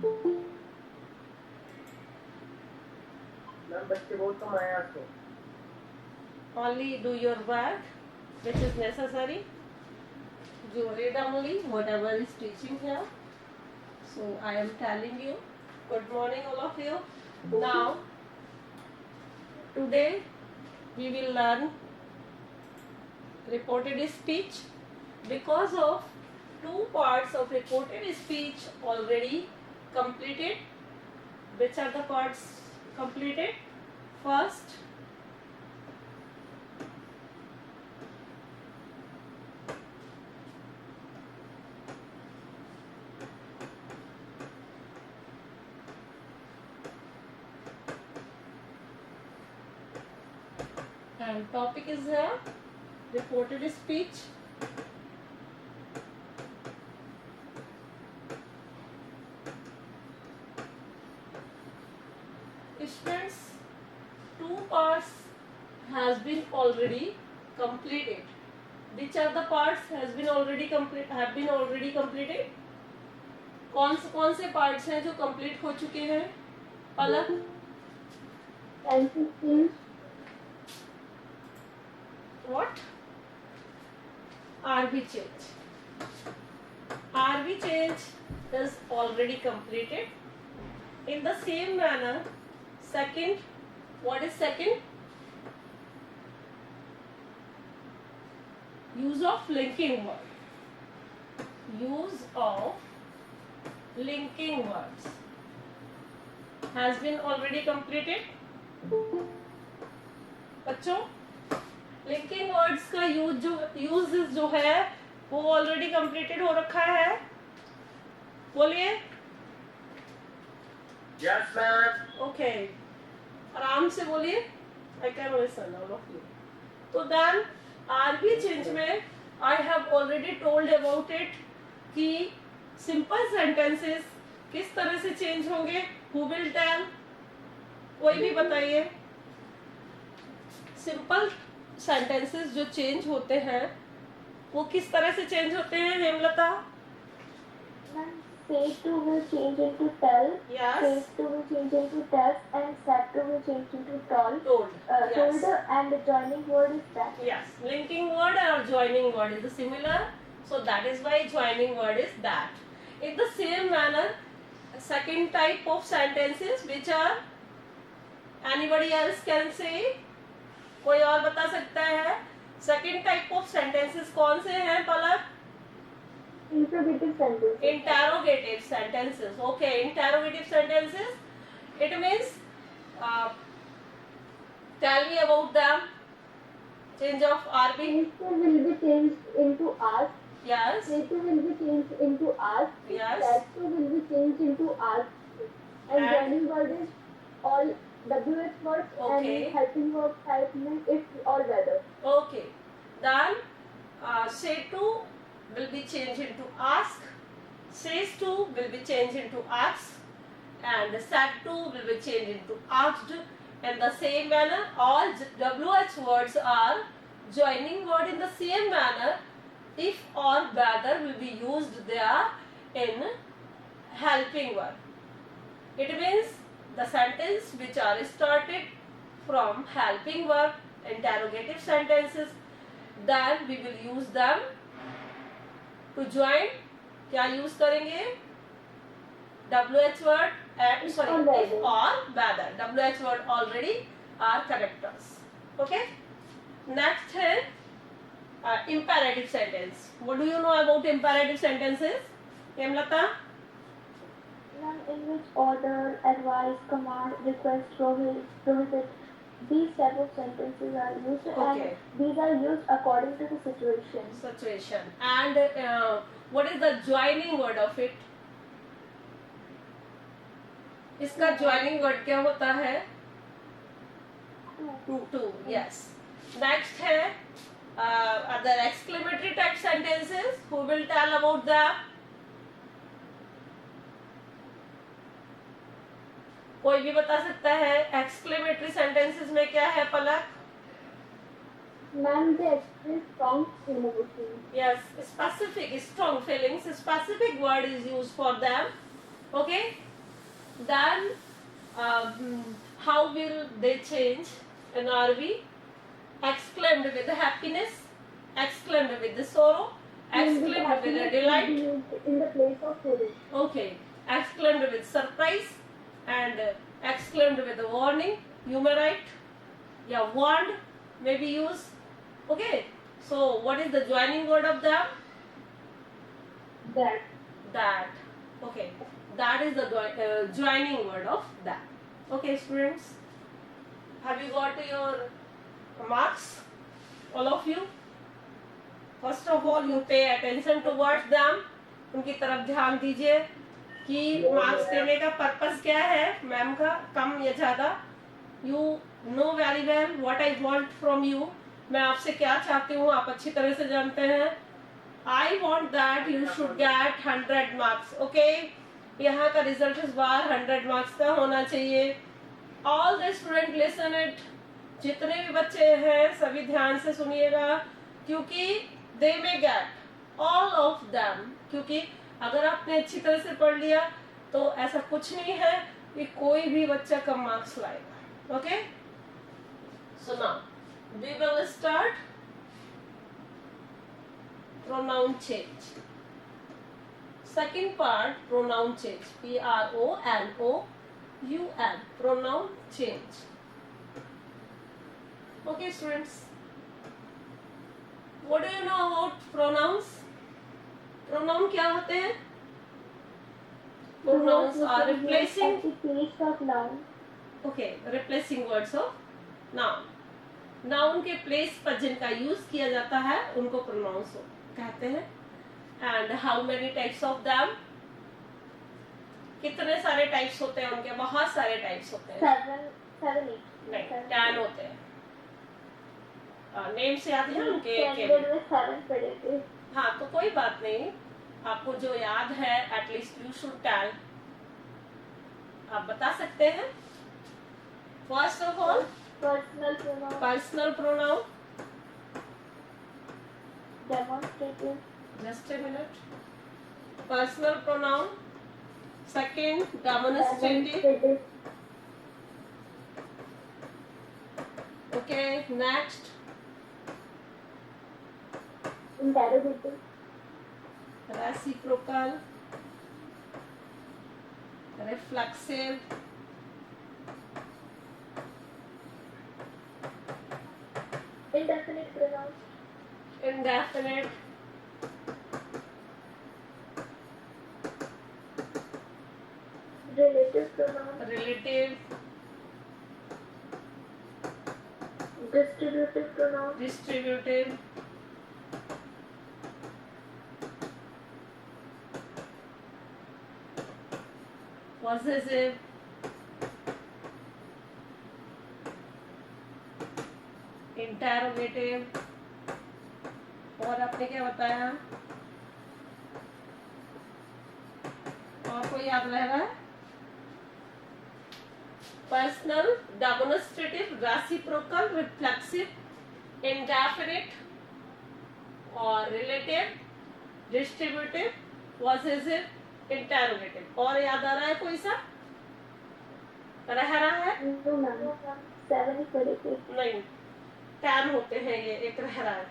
Ma'am बच्चे बहुत कम आए आज तो। Only do your work which is necessary. You read only whatever is teaching here. So I am telling you. Good morning, all of you. Now, today we will learn reported speech. Because of two parts of reported speech already completed. Which are the parts completed? First, and topic is here reported speech. Students, two parts has been already completed. Which are the parts has been already completed? कौन से parts हैं जो complete हो चुके हैं? पलक? What? RV change. RV change is already completed. In the same manner, second, what is second? Use of linking word. Use of linking words has been already completed. बच्चों, linking words का use जो है वो already completed हो रखा है. बोलिए. Yes ma'am. Okay. आराम से बोलिए. I can listen all of you. तो then RV change में I have already told about it कि simple sentences किस तरह से change होंगे. Who will tell? कोई भी बताइए. Simple sentences जो change होते हैं वो किस तरह से change होते हैं Hemlata? Say to will change into tell. Yes. Say to will change into tell, and said to will change into told. Told. Yes. Told, and the joining word is that. Yes, linking word or joining word is similar, so that is why joining word is that. In the same manner, second type of sentences which are anybody else can say, कोई और बता सकता है? Second type of sentences कौन से हैं पलक? Interrogative sentences. Interrogative sentences. Okay, interrogative sentences. It means tell me about them. Change of RB. Say to will be changed into ask. Yes. Say to will be changed into ask. Yes. Said to will be changed into ask. And joining word is all WH words. Okay. And helping verb type means it's all weather. Okay. Then say to will be changed into ask. Says to will be changed into asked. And said to will be changed into asked. In the same manner, all WH words are joining word in the same manner. If or whether will be used there in helping word. It means the sentence which are started from helping verb, interrogative sentences, then we will use them to join. क्या use करेंगे? WH word and sorry if or whether. WH word already are characters. Okay. Next है imperative sentence. What do you know about imperative sentences? Hemlata? In which order, advice, command, request, prohibit, these type of sentences are used. Okay. And these are used according to the situation. Situation. And what is the joining word of it? इसका joining word क्या होता है? To. Yes. Next है other exclamatory type sentences. Who will tell about them? कोई भी बता सकता है exclamatory sentences में क्या है पलक? Ma'am, they express strong emotions. Yes, specific strong feelings. Specific word is used for them. Okay. then how will they change? And are we exclaimed with the happiness, exclaimed with the sorrow, exclaimed with the delight? In the place of courage. Okay, exclaimed with surprise and exclaimed with the warning. You may write, yeah, warned may be used. Okay, so what is the joining word of them? That. That. Okay, that is the joining word of that. Okay, students, have you got your marks, all of you? First of all, you pay attention towards them. उनकी तरफ ध्यान दीजिए कि marks देने का purpose क्या है ma'am का, कम या ज्यादा. You know very well what I want from you. मैं आपसे क्या चाहती हूँ आप अच्छी तरह से जानते हैं. I want that you should get 100 marks. Okay, यहाँ का रिजल्ट इस बार 100 मार्क्स का होना चाहिए. All the student listen it. जितने भी बच्चे हैं सभी ध्यान से सुनिएगा, क्योंकि they may get all of them. क्योंकि अगर आपने अच्छी तरह से पढ़ लिया तो ऐसा कुछ नहीं है कि कोई भी बच्चा कम मार्क्स लाएगा. Okay, so now we will start pronoun change. Second part, pronoun change. P-R-O-N-O-U-N. Pronoun change. Okay, students. What do you know about pronouns? Pronoun क्या होते हैं? Pronouns are replacing. At the place of noun. Okay, replacing words of noun. Noun के place पर जिनका use किया जाता है उनको pronouns कहते हैं. And how many types of them? कितने सारे टाइप्स होते हैं उनके? बहुत सारे टाइप्स होते हैं. 7, 8. नहीं, 10 होते हैं. नेम से याद है उनके? 7 पढ़े थे. हाँ, तो कोई बात नहीं, आपको जो याद है एटलीस्ट यू शुड टेल. आप बता सकते हैं. First of all personal pronoun. Personal pronoun. Demonstrative. Just a minute. Personal pronoun. Second, demonstrative. Okay, next. Interrogative. Reciprocal. Reflexive. Indefinite pronouns. Indefinite. Relative pronoun. Relative. Distributive pronoun. Distributive. Possessive. Interrogative. और आपने क्या बताया? और कोई याद रह रहा है? Personal, demonstrative, reciprocal, reflexive, indefinite और रिलेटिव, डिस्ट्रीब्यूटिव, पॉसेसिव, इंटरोगेटिव. और याद आ रहा है कोई सा? रह रहा है? No, ma'am. 7 ही पढ़े थे. नहीं, 10 होते हैं ये, एक रह रहा है.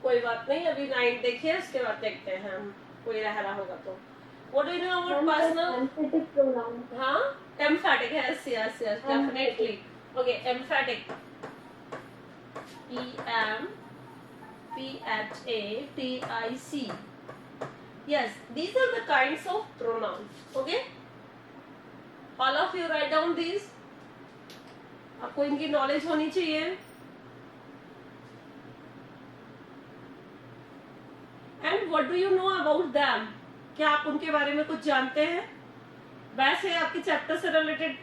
कोई बात नहीं, अभी 9 देखिए, उसके बाद देखते हैं हम कोई रह रहा होगा तो. What do you know about personal? Emphatic pronoun. हाँ, emphatic. Yes, yes, yes, definitely. Okay, emphatic. E-M-P-H-A-T-I-C. Yes, these are the kinds of pronouns. Okay? All of you write down these. आपको इनकी knowledge होनी चाहिए. And what do you know about them? क्या आप उनके बारे में कुछ जानते हैं? वैसे आपके चैप्टर से रिलेटेड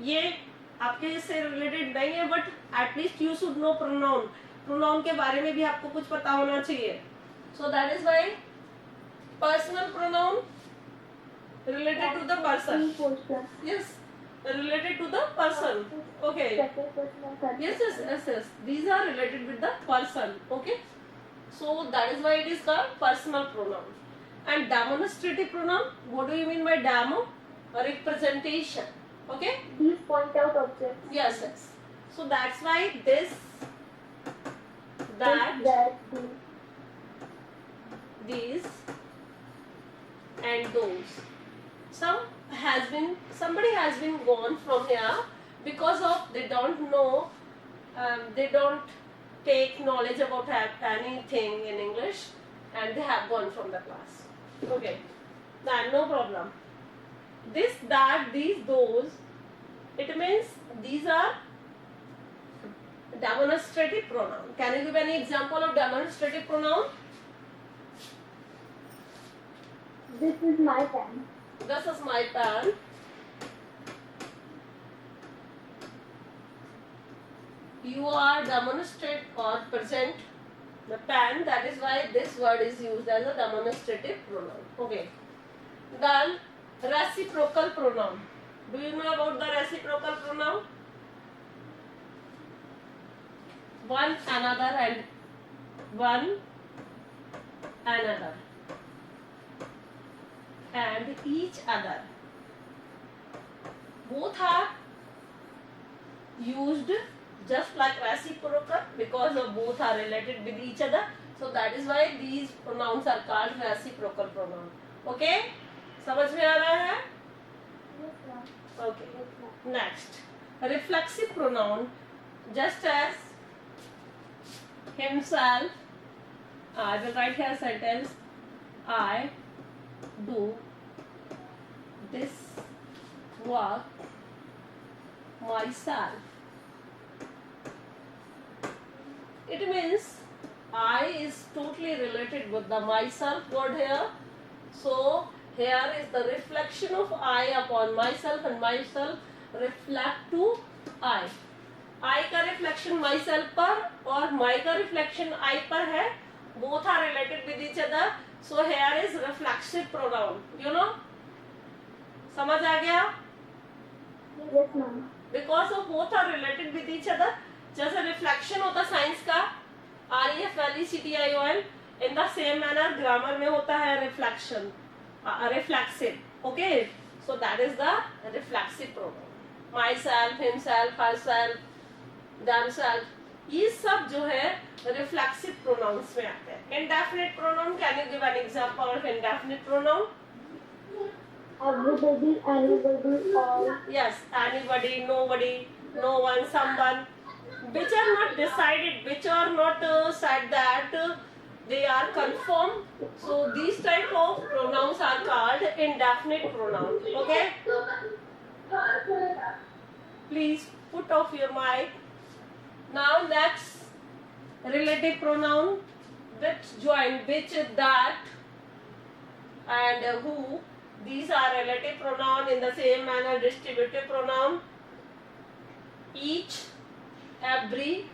ये आपके से रिलेटेड नहीं है, but at least you should know pronoun. Pronoun के बारे में भी आपको कुछ पता होना चाहिए. So that is why personal pronoun related to the person. Yes, related to the person. Okay. Yes, yes, yes, yes. These are related with the person. Okay. So that is why it is called personal pronoun. And demonstrative pronoun, what do you mean by demo? A representation. Okay? These point out objects. Yes, yes. So that's why this, that, these, and those. Somebody has been gone from here because of they don't know, they don't take knowledge about anything in English, and they have gone from the class. Okay, then no problem. This, that, these, those, it means these are demonstrative pronoun. Can you give any example of demonstrative pronoun? This is my pen. This is my pen. You are demonstrate or present the pen. That is why this word is used as a demonstrative pronoun. Okay. Then reciprocal pronoun. Do you know about the reciprocal pronoun? One another and one another and each other. Both are used just like reciprocal because of both are related with each other. So that is why these pronouns are called reciprocal pronoun. Okay? समझ में आ रहा है? Yes, ma'am. Okay. Yes, ma'am. Next, a reflexive pronoun, just as himself. I will write here sentence. I do this work myself. It means I is totally related with the myself word here. So here is the reflection of I upon myself and myself reflect to I. I का reflection myself पर और my का reflection I पर है. Both are related with each other. So here is reflexive pronoun. You know? समझ आ गया? Yes, ma'am. Because of both are related with each other. जैसे reflection होता साइंस का REFLECTION, in the same manner grammar में होता है reflection, reflexive. Okay, so that is the reflexive pronoun. Myself, himself, herself, themselves, ये सब जो है reflexive pronouns में आते हैं. Indefinite pronoun, can you give an example of indefinite pronoun? Everybody, anybody, all. Yes, anybody, nobody, no one, someone, which are not decided, which are not said that they are confirmed. So these type of pronouns are called indefinite pronoun. Okay? Please put off your mic. Now next, relative pronoun, which join, which, that, and who. These are relative pronoun. In the same manner, distributive pronoun. Each, every,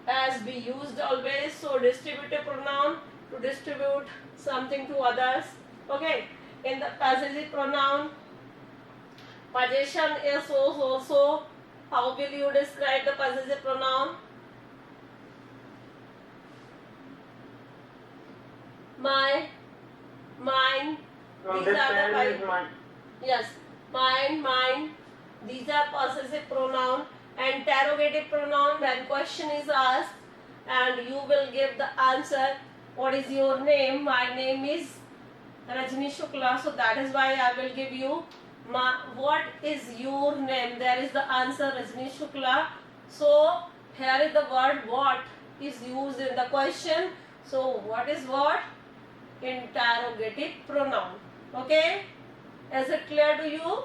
as be used always. So distributive pronoun to distribute something to others. Okay. In the possessive pronoun, possession is so. How will you describe the possessive pronoun? My, mine. From These this are the pen five. is mine. Yes, mine, mine. These are possessive pronoun. Interrogative pronoun, when question is asked and you will give the answer. What is your name? My name is Rajni Shukla. So that is why I will give you what is your name. There is the answer Rajni Shukla. So here is the word what is used in the question. So what is what? Interrogative pronoun. Okay? Is it clear to you?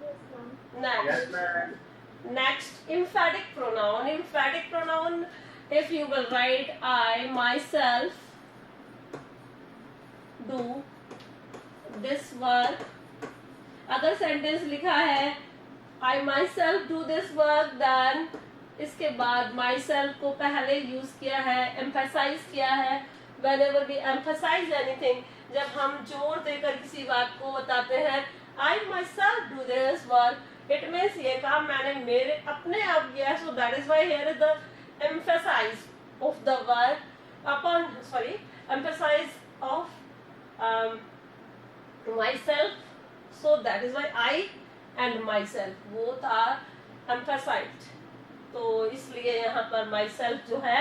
Yes, ma'am. Next. Yes, ma'am. Next, emphatic pronoun. Emphatic pronoun, if you will write I myself do this work. अगर sentence लिखा है I myself do this work, then इसके बाद myself को पहले use किया है, emphasize किया है. Whenever we emphasize anything, जब हम जोर देकर किसी बात को बताते हैं I myself do this work, it means ये काम मैंने मेरे अपने आप किया है. So that is why here is the emphasize of the word upon, emphasis of myself, so that is why I and myself both are emphasized. तो इसलिए यहाँ पर myself जो है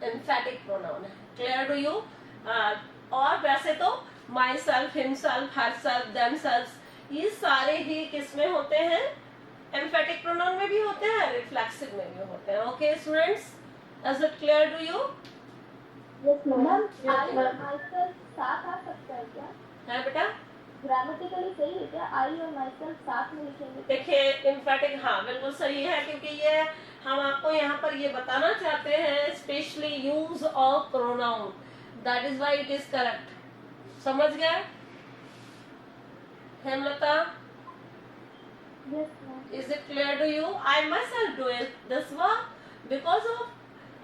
emphatic pronoun है. Clear to you? और वैसे तो myself, himself, herself, themselves ये सारे ही किस में होते हैं? emphatic pronoun में भी होते हैं, reflexive में भी होते हैं. Okay students, is it clear to you? Yes, ma'am. Yes, I ma'am. और myself साथ आ सकता है क्या? है बेटा? ग्रामेटिकली सही है क्या? I और myself साथ में लिखेंगे? देखिए emphatic हाँ बिल्कुल सही है, क्योंकि ये हम आपको यहाँ पर ये बताना चाहते हैं specially use of pronoun, that is why it is correct. समझ गए Hemlata? Yes, ma'am. Is it clear to you? I myself do it this way because of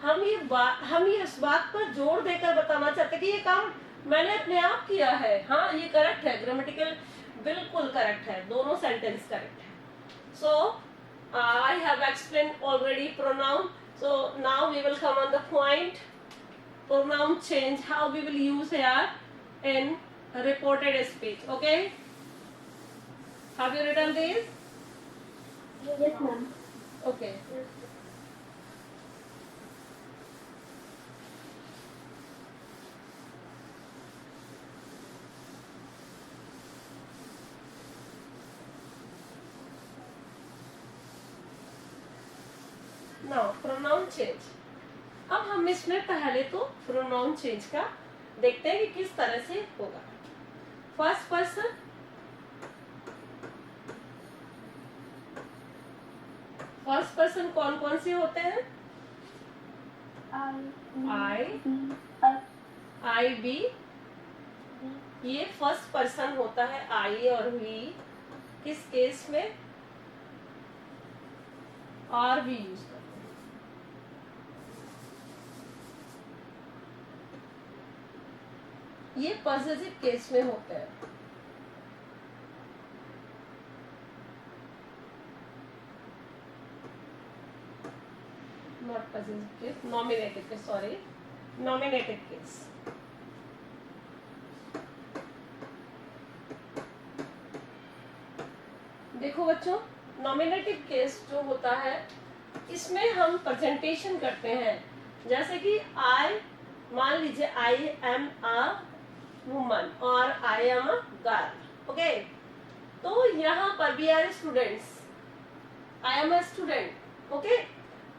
हम ये इस बात पर जोर देकर बताना चाहते हैं कि ये काम मैंने अपने आप किया है. हाँ ये करेक्ट है, ग्रामेटिकल बिल्कुल करेक्ट है, दोनों सेंटेंस करेक्ट है. सो I have explained already pronoun. So now we will come on the point. Pronoun change, how we will use here in reported speech. Okay? Have you written these? Yes, ma'am. Okay. Now pronoun change. अब हम इसमें पहले तो pronoun change का देखते हैं कि किस तरह से होगा. फर्स्ट पर्सन, फर्स्ट पर्सन कौन कौन से होते हैं? I, I, we, us, I, we. we. ये फर्स्ट पर्सन होता है I और we. किस केस में? और भी यूज करते हैं. ये पॉजिटिव केस में होते हैं. Not positive case, nominative case, sorry, nominative case. देखो बच्चों, नॉमिनेटिव केस जो होता है इसमें हम प्रेजेंटेशन करते हैं. जैसे कि आई, मान लीजिए आई एम अ वुमन और I am a girl. Okay, तो यहाँ पर we are students. I am a student. Okay,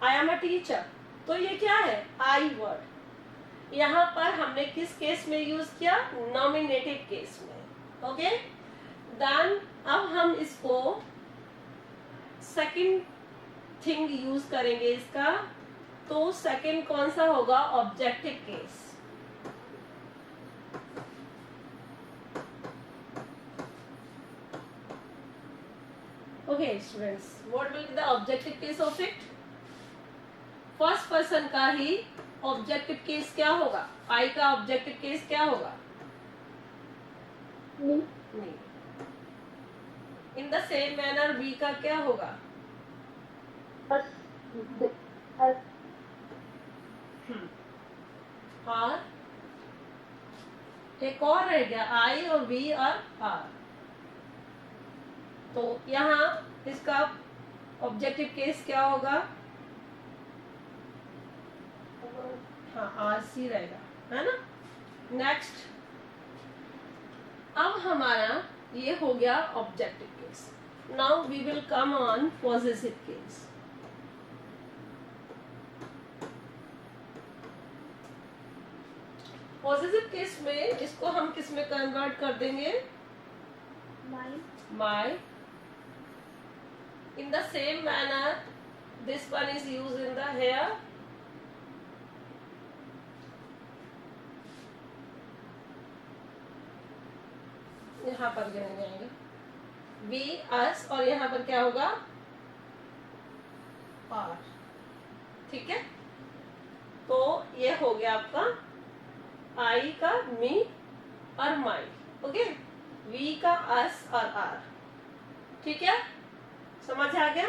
I am a teacher. तो ये क्या है? I word. यहाँ पर हमने किस केस में यूज किया? नॉमिनेटिव केस में. ओके, देन अब हम इसको सेकंड थिंग यूज करेंगे इसका. तो सेकंड कौन सा होगा? Objective case. Okay students, what will be the objective case of it? First person का ही ऑब्जेक्टिव केस क्या होगा? आई का ऑब्जेक्टिव केस क्या होगा? Me. Me. In the same manner be का क्या होगा? Us. Us. और एक और रह गया, आई और वी और आर. तो यहाँ इसका ऑब्जेक्टिव केस क्या होगा? हाँ, आर सी रहेगा, है ना. नेक्स्ट, अब हमारा ये हो गया objective case. Now we will come on positive case. Positive case में इसको हम किस में कन्वर्ट कर देंगे? My. My. In the same manner, this one is used in the here. यहाँ पर जाएंगे we, us, और यहाँ पर क्या होगा? our. ठीक है, तो ये हो गया आपका I का me और my. ओके, we का us और our. ठीक है, समझ आ गया?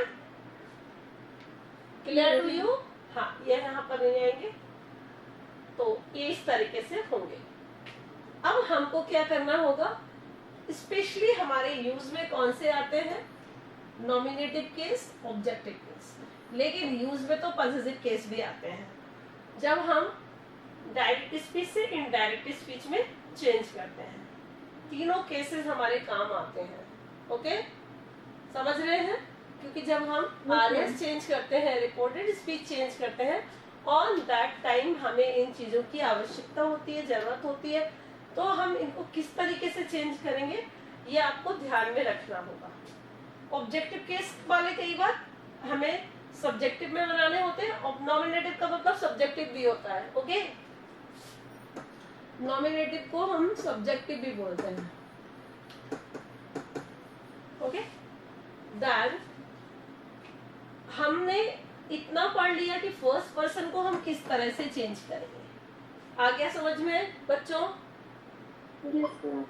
Clear to you? हाँ, ये यहाँ पर नहीं आएंगे. तो ये इस तरीके से होंगे. अब हमको क्या करना होगा, स्पेशली हमारे यूज में कौन से आते हैं, नॉमिनेटिव केस, ऑब्जेक्टिव केस, लेकिन यूज में तो पॉजिटिव केस भी आते हैं जब हम डायरेक्ट स्पीच से इनडायरेक्ट स्पीच में चेंज करते हैं। तीनों केसेस हमारे काम आते हैं। ओके, समझ रहे हैं? क्योंकि जब हम आरएस चेंज करते हैं, रिपोर्टेड स्पीच चेंज करते हैं, ऑन दैट टाइम हमें इन चीजों की आवश्यकता होती है, जरूरत होती है। तो हम इनको किस तरीके से चेंज करेंगे ये आपको ध्यान में रखना होगा। ऑब्जेक्टिव केस वाले कई बार हमें सब्जेक्टिव में बनाने होते हैं, और नॉमिनेटिव का मतलब सब्जेक्टिव भी होता है। ओके, नॉमिनेटिव को हम सब्जेक्टिव भी बोलते हैं। ओके, देन हमने इतना पढ़ लिया कि फर्स्ट पर्सन को हम किस तरह से चेंज करेंगे। आ गया समझ में बच्चों?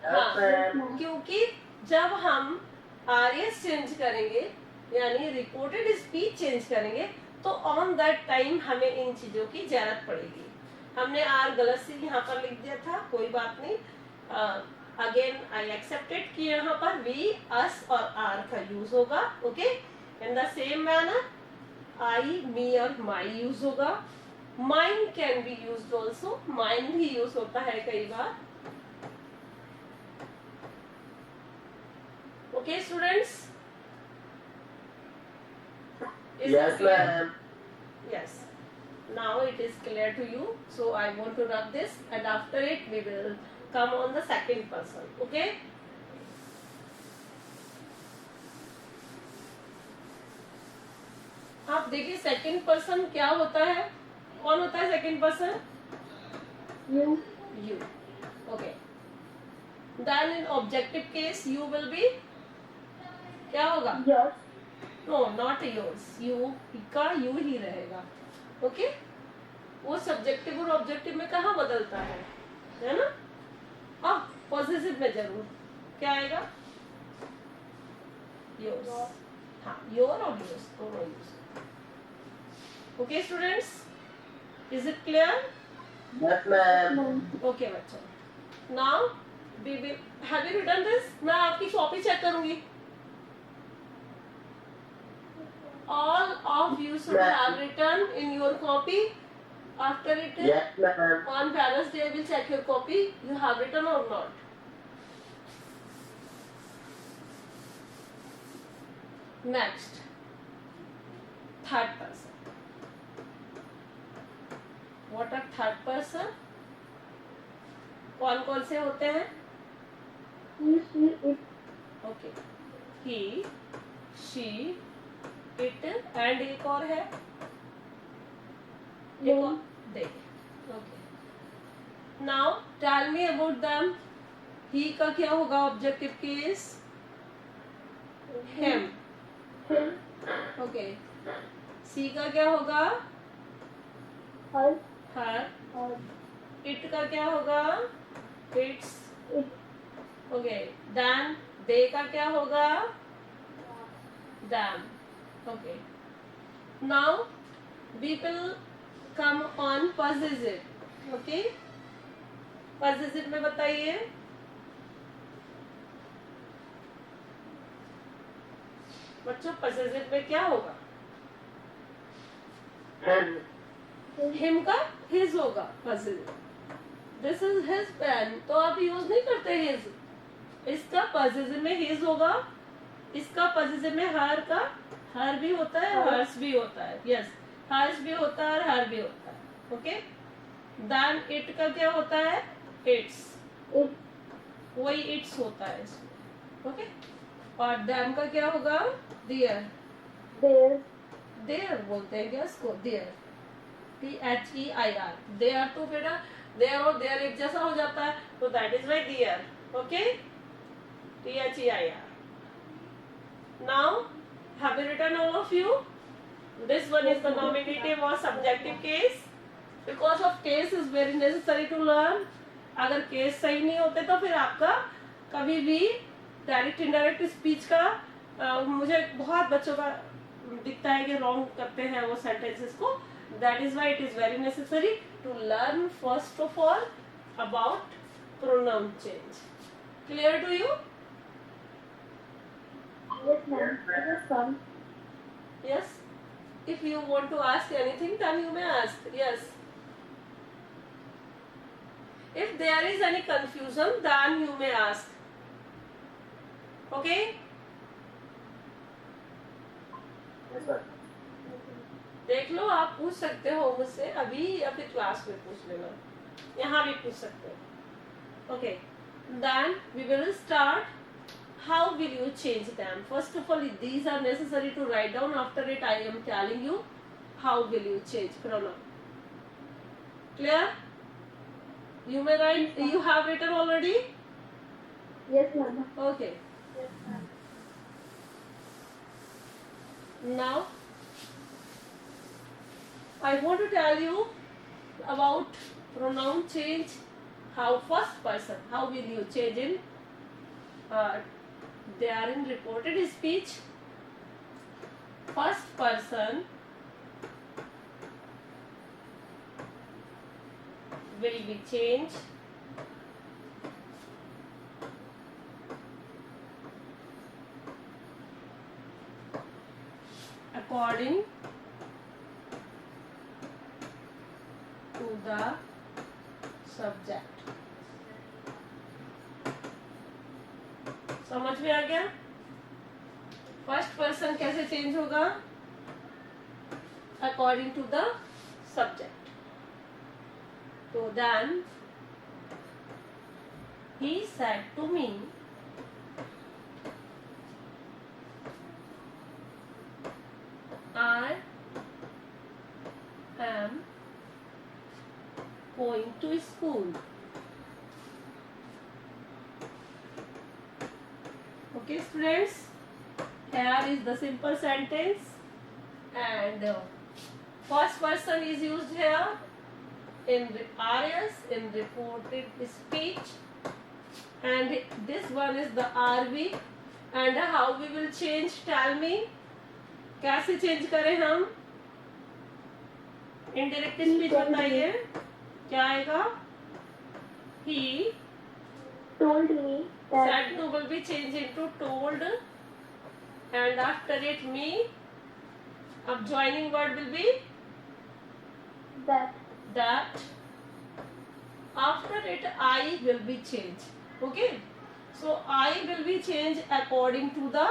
हाँ, क्योंकि जब हम आरएस चेंज करेंगे यानी रिपोर्टेड स्पीच चेंज करेंगे तो ऑन दैट टाइम हमें इन चीजों की जरूरत पड़ेगी। हमने आर गलत से यहाँ पर लिख दिया था, कोई बात नहीं। अगेन आई एक्सेप्टेड कि यहाँ पर वी, अस और आर का यूज होगा। Okay, in the same manner I, me और माई यूज होगा। Mine can be used also, mine भी यूज होता है कई बार। Okay students, Yes, ma'am. Yes. Now it is clear to you. So I want to rub this, and after it we will come on the second person. Okay? आप देखिए second person क्या होता है, कौन होता है second person? You. You. Okay. Then in objective case you will be, क्या होगा? Yours. No, not yours, you का यू ही रहेगा। ओके, वो सब्जेक्टिव और ऑब्जेक्टिव में कहाँ बदलता है ना? अब पॉजिटिव में जरूर क्या आएगा? योर्स। हाँ, योर और योर्स दोनों use. Okay students, is it clear? Yes, ma'am. No. Okay बच्चों, now we will have you written this? मैं आपकी कॉपी चेक करूंगी। All of you should have written in your copy. After it, Yes, ma'am. on Wednesday, I will check your copy. You have written or not? Next, third person. What are third person? कौन कौन से होते हैं? He, she, it. Okay. He, she, it and एक और है, एक और they. Okay. Now tell me about them. He का क्या होगा objective case? Him. Him. Okay. She का क्या होगा? Her. Her. Her. It का क्या होगा? Its. It. Okay. Then they का क्या होगा? Them. Okay. Now we will come on possessive. Okay. possessive में बताइए। बच्चों possessive में क्या होगा? Him. Him का his होगा possessive. This is his pen, तो आप यूज नहीं करते his। इसका possessive में his होगा, इसका possessive में her का हर भी होता है, हर्स भी होता है। यस, हर्स भी होता है और हर भी होता है। ओके, देन इट का क्या होता है? इट्स। It. वही इट्स होता है इसमें। ओके, और दैम का क्या होगा? देयर। There. देयर बोलते हैं क्या इसको? There, THEIR। देयर तो बेटा देयर और देयर एक जैसा हो जाता है, तो that is why there. Okay, THEIR। नाउ have you written all of you? This one is the nominative or subjective case. Because of case is very necessary to learn. अगर केस सही नहीं होते तो फिर आपका कभी भी डायरेक्ट इनडायरेक्ट स्पीच का मुझे बहुत बच्चों का दिखता है कि रॉन्ग करते हैं वो सेंटेंसेस को। That is why it is very necessary to learn first of all about pronoun change. Clear to you? Yes, ma'am. It is come. Yes. If you want to ask anything, then you may ask. Yes. If there is any confusion, then you may ask. Okay? Yes, sir. देख लो, आप पूछ सकते हो मुझसे अभी या फिर class में पूछ लेना, यहाँ भी पूछ सकते हो. Okay. Then we will start. How will you change them? First of all, these are necessary to write down. After it, I am telling you how will you change pronoun. Clear? You may write. You have written already. Yes, ma'am. Okay. Yes, ma'am. Now, I want to tell you about pronoun change. How first person. How will you change in? They are in reported speech. First person will be changed according to the subject. समझ में आ गया? First person कैसे change होगा? According to the subject. तो then he said to me, I am going to school. Okay, students, here is the simple sentence, and first person is used here in areas in reported speech, and this one is the RV. And how we will change? Tell me, कैसे change करें हम? Indirect speech बताइए, क्या आएगा? He Told me that. said to will be changed into told, and after it me, अब joining word will be That. that. After it I will be changed. Okay, so I will be changed according to the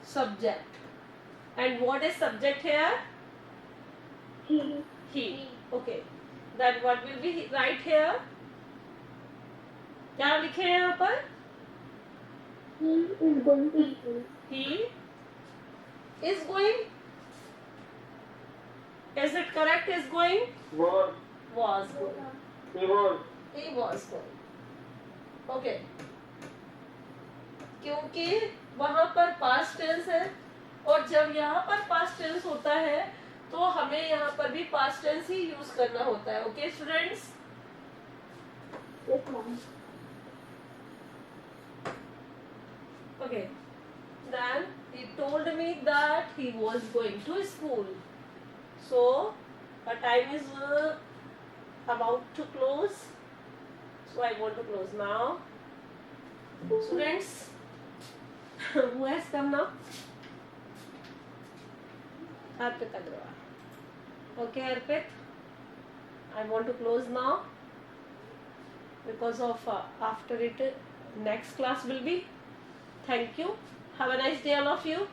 subject. And what is subject here? He. He. Okay, that what will be right here? क्या लिखे हैं यहाँ पर? He is going to school. He is going. Is it correct? Is going? Was. Was going. He was. He was going. Okay. क्योंकि वहां पर past tense है, और जब यहाँ पर past tense होता है तो हमें यहाँ पर भी past tense ही यूज करना होता है. Okay, students? Yes, ma'am. Okay. Then he told me that he was going to school. So our time is about to close. So I want to close now. Students, who has come now? Arpit Agrawal. Okay, Arpit. I want to close now because of after it next class will be. Thank you. Have a nice day, all of you.